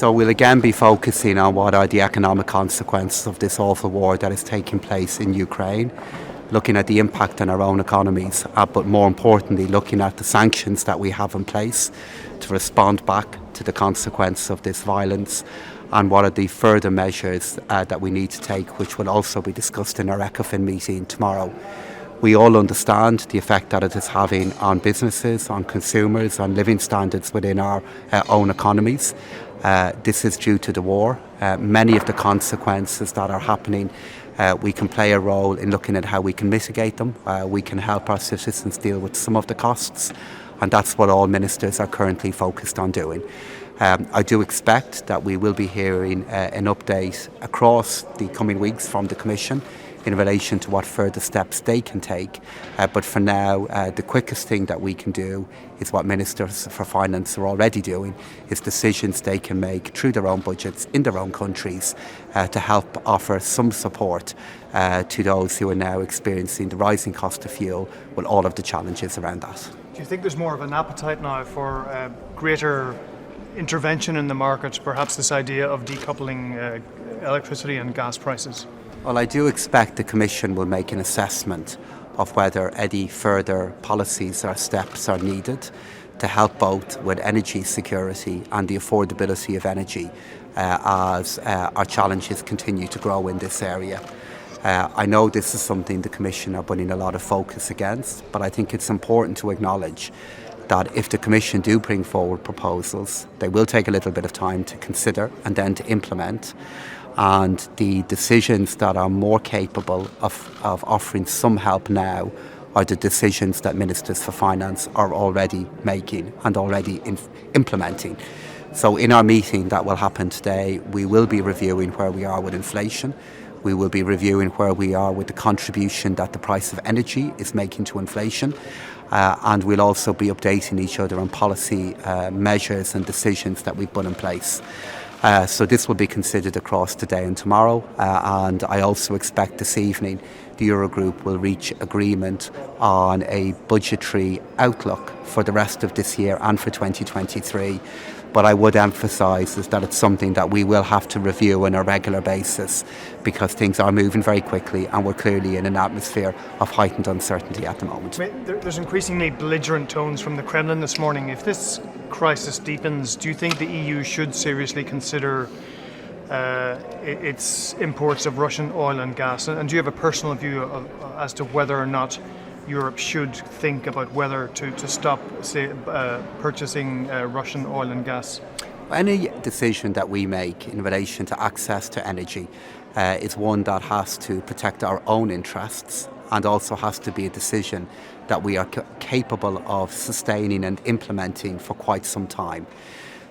So we'll again be focusing on what are the economic consequences of this awful war that is taking place in Ukraine, looking at the impact on our own economies, but more importantly, looking at the sanctions that we have in place to respond back to the consequence of this violence, and what are the further measures that we need to take, which will also be discussed in our ECOFIN meeting tomorrow. We all understand the effect that it is having on businesses, on consumers, on living standards within our own economies. This is due to the war. Many of the consequences that are happening, we can play a role in looking at how we can mitigate them. We can help our citizens deal with some of the costs, and that's what all ministers are currently focused on doing. I do expect that we will be hearing an update across the coming weeks from the Commission in relation to what further steps they can take. But for now, the quickest thing that we can do is what Ministers for Finance are already doing, is decisions they can make through their own budgets in their own countries to help offer some support to those who are now experiencing the rising cost of fuel with all of the challenges around that. Do you think there's more of an appetite now for greater intervention in the markets, perhaps this idea of decoupling electricity and gas prices? Well, I do expect the Commission will make an assessment of whether any further policies or steps are needed to help both with energy security and the affordability of energy as our challenges continue to grow in this area. I know this is something the Commission are putting a lot of focus against, but I think it's important to acknowledge that if the Commission do bring forward proposals, they will take a little bit of time to consider and then to implement. And the decisions that are more capable of offering some help now are the decisions that Ministers for Finance are already making and already implementing. So in our meeting that will happen today, we will be reviewing where we are with inflation. We will be reviewing where we are with the contribution that the price of energy is making to inflation. And we'll also be updating each other on policy measures and decisions that we've put in place. So this will be considered across today and tomorrow. And I also expect this evening the Eurogroup will reach agreement on a budgetary outlook for the rest of this year and for 2023. But I would emphasise is that it's something that we will have to review on a regular basis because things are moving very quickly and we're clearly in an atmosphere of heightened uncertainty at the moment. There's increasingly belligerent tones from the Kremlin this morning. If this crisis deepens, do you think the EU should seriously consider its imports of Russian oil and gas? And do you have a personal view as to whether or not Europe should think about whether to stop, say, purchasing Russian oil and gas? Any decision that we make in relation to access to energy is one that has to protect our own interests and also has to be a decision that we are capable of sustaining and implementing for quite some time.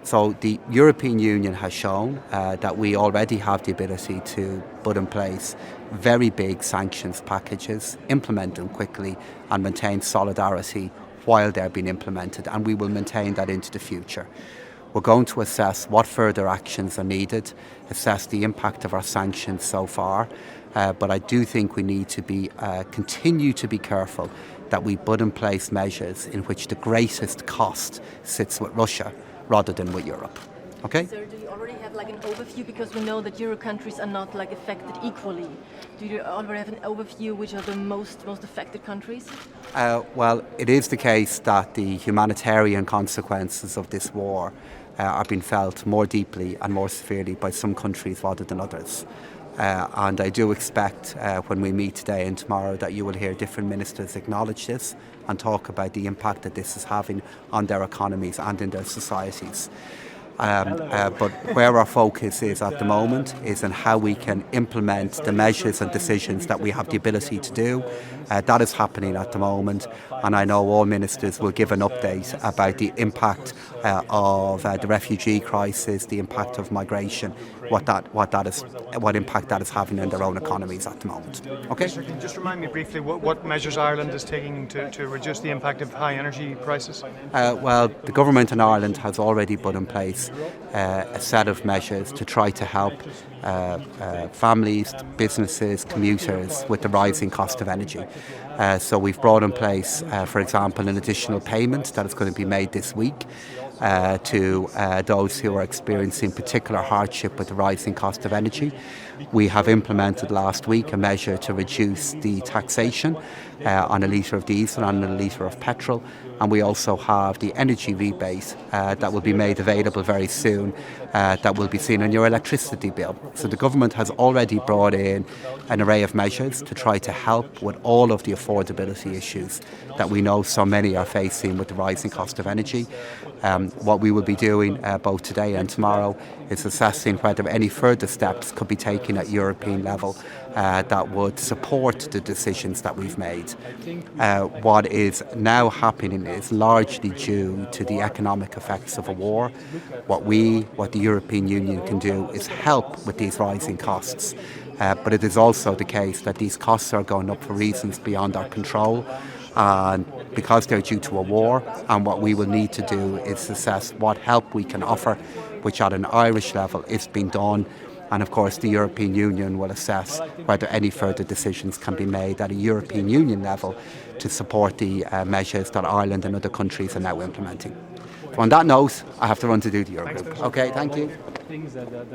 So the European Union has shown that we already have the ability to put in place very big sanctions packages, implement them quickly and maintain solidarity while they're being implemented, and we will maintain that into the future. We're going to assess what further actions are needed, assess the impact of our sanctions so far, but I do think we need to continue to be careful that we put in place measures in which the greatest cost sits with Russia rather than with Europe. Okay? Sir, do you already have an overview, because we know that Euro countries are not affected equally? Do you already have an overview which are the most affected countries? Well, it is the case that the humanitarian consequences of this war are being felt more deeply and more severely by some countries rather than others. And I do expect when we meet today and tomorrow that you will hear different ministers acknowledge this and talk about the impact that this is having on their economies and in their societies. But where our focus is at the moment is on how we can implement the measures and decisions that we have the ability to do. That is happening at the moment, and I know all ministers will give an update about the impact of the refugee crisis, the impact of migration, what impact that is having in their own economies at the moment. Okay. Can you just remind me briefly what measures Ireland is taking to reduce the impact of high energy prices? Well, the government in Ireland has already put in place a set of measures to try to help families, businesses, commuters with the rising cost of energy. So we've brought in place, for example, an additional payment that is going to be made this week to those who are experiencing particular hardship with the rising cost of energy. We have implemented last week a measure to reduce the taxation on a litre of diesel and a litre of petrol, and we also have the energy rebate that will be made available very soon that will be seen on your electricity bill. So the government has already brought in an array of measures to try to help with all of the affordability issues that we know so many are facing with the rising cost of energy. What we will be doing both today and tomorrow is assessing whether any further steps could be taken at European level that would support the decisions that we've made. What is now happening is largely due to the economic effects of a war. What the European Union can do is help with these rising costs. But it is also the case that these costs are going up for reasons beyond our control, and because they're due to a war, and what we will need to do is assess what help we can offer, which at an Irish level is being done. And of course the European Union will assess whether any further decisions can be made at a European Union level to support the measures that Ireland and other countries are now implementing. So on that note, I have to run to do the Eurogroup. Okay, thank you.